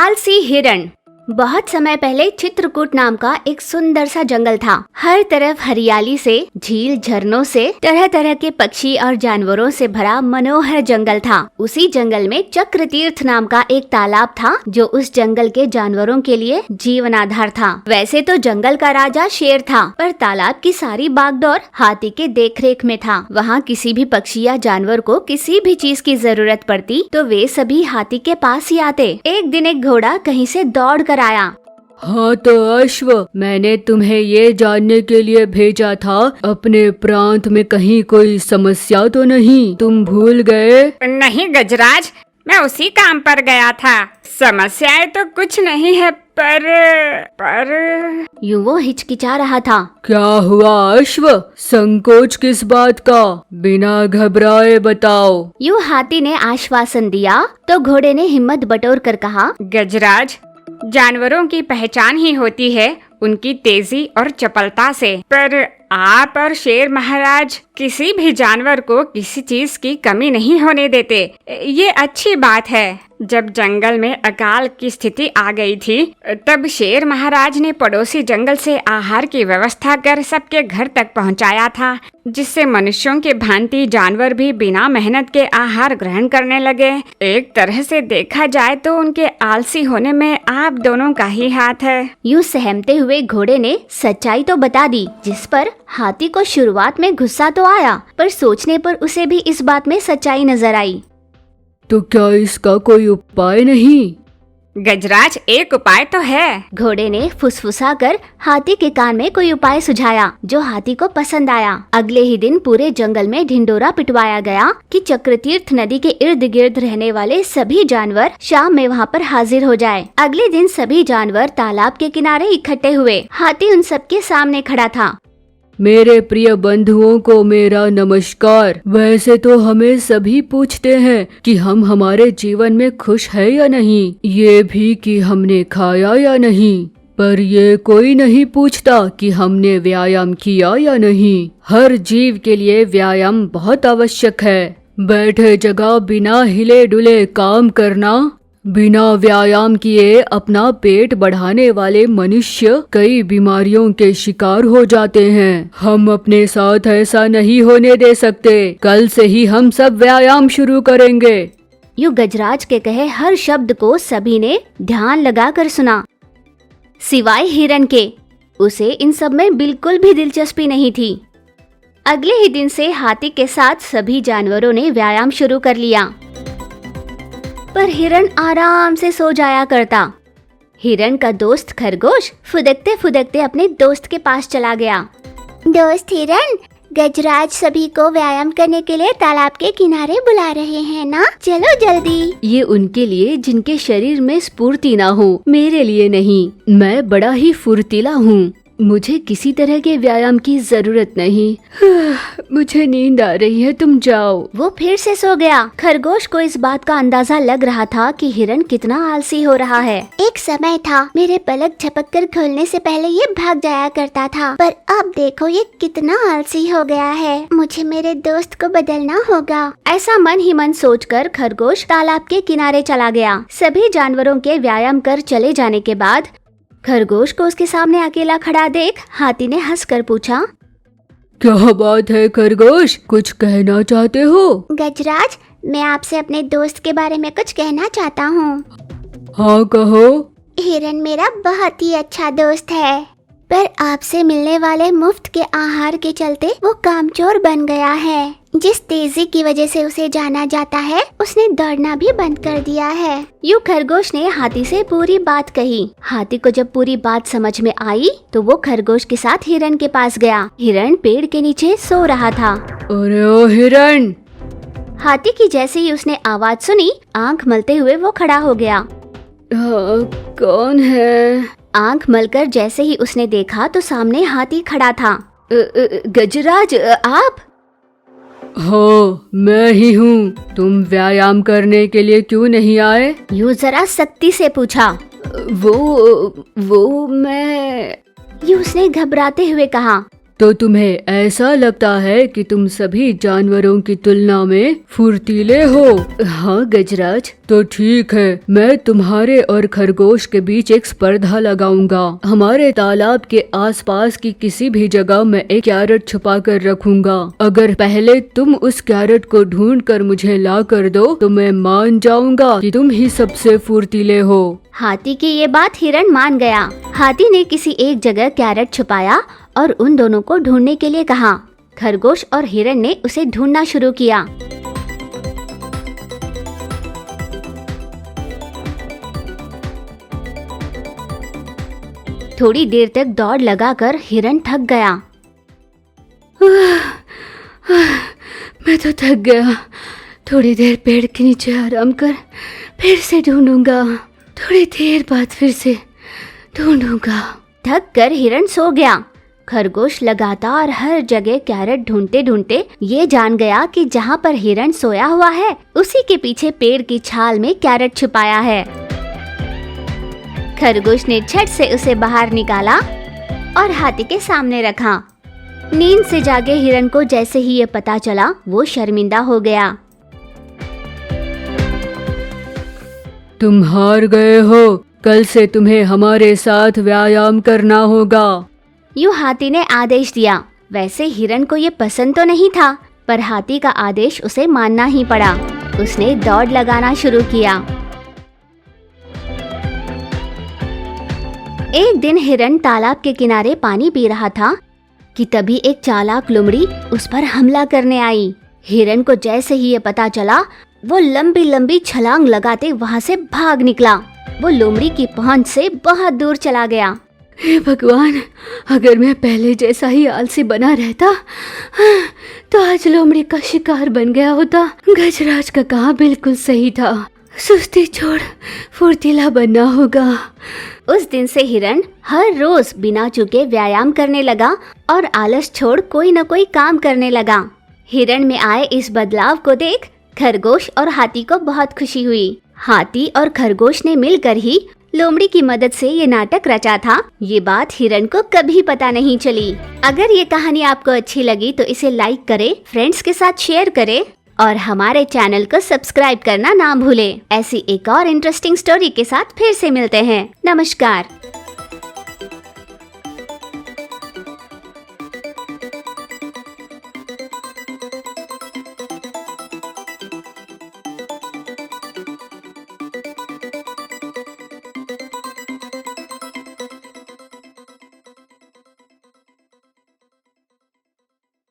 आलसी हिरण। बहुत समय पहले चित्रकूट नाम का एक सुंदर सा जंगल था। हर तरफ हरियाली से, झील झरनों से, तरह तरह के पक्षी और जानवरों से भरा मनोहर जंगल था। उसी जंगल में चक्रतीर्थ नाम का एक तालाब था जो उस जंगल के जानवरों के लिए जीवनाधार था। वैसे तो जंगल का राजा शेर था, पर तालाब की सारी बागडोर हाथी के देखरेख में था। वहाँ किसी भी पक्षी या जानवर को किसी भी चीज की जरूरत पड़ती तो वे सभी हाथी के पास ही आते। एक दिन एक घोड़ा कहीं से दौड़ कर आया। हाँ तो अश्व, मैंने तुम्हें ये जानने के लिए भेजा था, अपने प्रांत में कहीं कोई समस्या तो नहीं? तुम भूल गए? नहीं गजराज, मैं उसी काम पर गया था। समस्याएं तो कुछ नहीं है, पर यूं वो हिचकिचा रहा था। क्या हुआ अश्व? संकोच किस बात का? बिना घबराए बताओ। यूं हाथी ने आश्वासन दिया तो घोड़े ने हिम्मत बटोर कर कहा, गजराज, जानवरों की पहचान ही होती है उनकी तेजी और चपलता से, पर आप और शेर महाराज किसी भी जानवर को किसी चीज की कमी नहीं होने देते। ये अच्छी बात है। जब जंगल में अकाल की स्थिति आ गई थी तब शेर महाराज ने पड़ोसी जंगल से आहार की व्यवस्था कर सबके घर तक पहुंचाया था, जिससे मनुष्यों के भांति जानवर भी बिना मेहनत के आहार ग्रहण करने लगे। एक तरह से देखा जाए तो उनके आलसी होने में आप दोनों का ही हाथ है। यूं सहमते हुए घोड़े ने सच्चाई तो बता दी, जिस पर हाथी को शुरुआत में गुस्सा तो आया, पर सोचने पर उसे भी इस बात में सच्चाई नजर आई। तो क्या इसका कोई उपाय नहीं? गजराज, एक उपाय तो है। घोड़े ने फुसफुसा कर हाथी के कान में कोई उपाय सुझाया जो हाथी को पसंद आया। अगले ही दिन पूरे जंगल में ढिंडोरा पिटवाया गया कि चक्रतीर्थ नदी के इर्द गिर्द रहने वाले सभी जानवर शाम में वहाँ पर हाजिर हो जाए। अगले दिन सभी जानवर तालाब के किनारे इकट्ठे हुए। हाथी उन सबके सामने खड़ा था। मेरे प्रिय बंधुओं को मेरा नमस्कार। वैसे तो हमें सभी पूछते हैं कि हम हमारे जीवन में खुश है या नहीं, ये भी कि हमने खाया या नहीं, पर ये कोई नहीं पूछता कि हमने व्यायाम किया या नहीं। हर जीव के लिए व्यायाम बहुत आवश्यक है। बैठे जगह बिना हिले डुले काम करना, बिना व्यायाम किए अपना पेट बढ़ाने वाले मनुष्य कई बीमारियों के शिकार हो जाते हैं। हम अपने साथ ऐसा नहीं होने दे सकते। कल से ही हम सब व्यायाम शुरू करेंगे। यूं गजराज के कहे हर शब्द को सभी ने ध्यान लगाकर सुना, सिवाय हिरण के। उसे इन सब में बिल्कुल भी दिलचस्पी नहीं थी। अगले ही दिन से हाथी के साथ सभी जानवरों ने व्यायाम शुरू कर लिया, पर हिरण आराम से सो जाया करता। हिरण का दोस्त खरगोश फुदकते फुदकते अपने दोस्त के पास चला गया। दोस्त हिरण, गजराज सभी को व्यायाम करने के लिए तालाब के किनारे बुला रहे हैं ना, चलो जल्दी। ये उनके लिए जिनके शरीर में स्फूर्ति ना हो, मेरे लिए नहीं। मैं बड़ा ही फुर्तीला हूँ, मुझे किसी तरह के व्यायाम की जरूरत नहीं। मुझे नींद आ रही है, तुम जाओ। वो फिर से सो गया। खरगोश को इस बात का अंदाजा लग रहा था कि हिरण कितना आलसी हो रहा है। एक समय था मेरे पलक झपक कर खोलने से पहले ये भाग जाया करता था, पर अब देखो ये कितना आलसी हो गया है। मुझे मेरे दोस्त को बदलना होगा। ऐसा मन ही मन सोचकर खरगोश तालाब के किनारे चला गया। सभी जानवरों के व्यायाम कर चले जाने के बाद खरगोश को उसके सामने अकेला खड़ा देख हाथी ने हंसकर पूछा, क्या बात है खरगोश, कुछ कहना चाहते हो? गजराज, मैं आपसे अपने दोस्त के बारे में कुछ कहना चाहता हूँ। हाँ कहो। हिरण मेरा बहुत ही अच्छा दोस्त है, पर आपसे मिलने वाले मुफ्त के आहार के चलते वो कामचोर बन गया है। जिस तेजी की वजह से उसे जाना जाता है, उसने दौड़ना भी बंद कर दिया है। यूं खरगोश ने हाथी से पूरी बात कही। हाथी को जब पूरी बात समझ में आई तो वो खरगोश के साथ हिरण के पास गया। हिरण पेड़ के नीचे सो रहा था। अरे ओ हिरण! हाथी की जैसे ही उसने आवाज सुनी, आंख मलते हुए वो खड़ा हो गया। कौन है? आंख मलकर जैसे ही उसने देखा तो सामने हाथी खड़ा था। गजराज, आप? हाँ, मैं ही हूँ। तुम व्यायाम करने के लिए क्यों नहीं आए? यूं जरा सख्ती से पूछा। वो मैं... यूं उसने घबराते हुए कहा। तो तुम्हें ऐसा लगता है कि तुम सभी जानवरों की तुलना में फुर्तीले हो। हाँ गजराज, तो ठीक है, मैं तुम्हारे और खरगोश के बीच एक स्पर्धा लगाऊंगा। हमारे तालाब के आसपास की किसी भी जगह मैं एक कैरेट छुपा कर रखूंगा। अगर पहले तुम उस कैरेट को ढूंढ कर मुझे ला कर दो तो मैं मान जाऊंगा कि तुम ही सबसे फुर्तीले हो। हाथी की ये बात हिरण मान गया। हाथी ने किसी एक जगह कैरेट छुपाया और उन दोनों को ढूंढने के लिए कहा। खरगोश और हिरण ने उसे ढूंढना शुरू किया। थोड़ी देर तक दौड़ लगाकर हिरण थक गया। मैं तो थक गया, थोड़ी देर पेड़ के नीचे आराम कर फिर से ढूंढूंगा। थोड़ी देर बाद फिर से ढूंढूंगा। थक कर हिरण सो गया। खरगोश लगातार हर जगह कैरेट ढूंढते ढूंढते ये जान गया कि जहाँ पर हिरण सोया हुआ है उसी के पीछे पेड़ की छाल में कैरेट छुपाया है। खरगोश ने झट से उसे बाहर निकाला और हाथी के सामने रखा। नींद से जागे हिरण को जैसे ही ये पता चला वो शर्मिंदा हो गया। तुम हार गए हो, कल से तुम्हें हमारे साथ व्यायाम करना होगा। यूं हाथी ने आदेश दिया। वैसे हिरण को ये पसंद तो नहीं था, पर हाथी का आदेश उसे मानना ही पड़ा। उसने दौड़ लगाना शुरू किया। एक दिन हिरण तालाब के किनारे पानी पी रहा था कि तभी एक चालाक लोमड़ी उस पर हमला करने आई। हिरण को जैसे ही ये पता चला वो लंबी लंबी छलांग लगाते वहाँ से भाग निकला। वो लोमड़ी की पहुंच से बहुत दूर चला गया। हे भगवान, अगर मैं पहले जैसा ही आलसी बना रहता तो आज लोमड़ी का शिकार बन गया होता। गजराज का कहा बिल्कुल सही था, सुस्ती छोड़ फुर्तीला बनना होगा। उस दिन से हिरण हर रोज बिना चूके व्यायाम करने लगा और आलस छोड़ कोई न कोई काम करने लगा। हिरण में आए इस बदलाव को देख खरगोश और हाथी को बहुत खुशी हुई। हाथी और खरगोश ने मिलकर ही लोमड़ी की मदद से ये नाटक रचा था। ये बात हिरण को कभी पता नहीं चली। अगर ये कहानी आपको अच्छी लगी तो इसे लाइक करें, फ्रेंड्स के साथ शेयर करें और हमारे चैनल को सब्सक्राइब करना ना भूलें। ऐसी एक और इंटरेस्टिंग स्टोरी के साथ फिर से मिलते हैं। नमस्कार।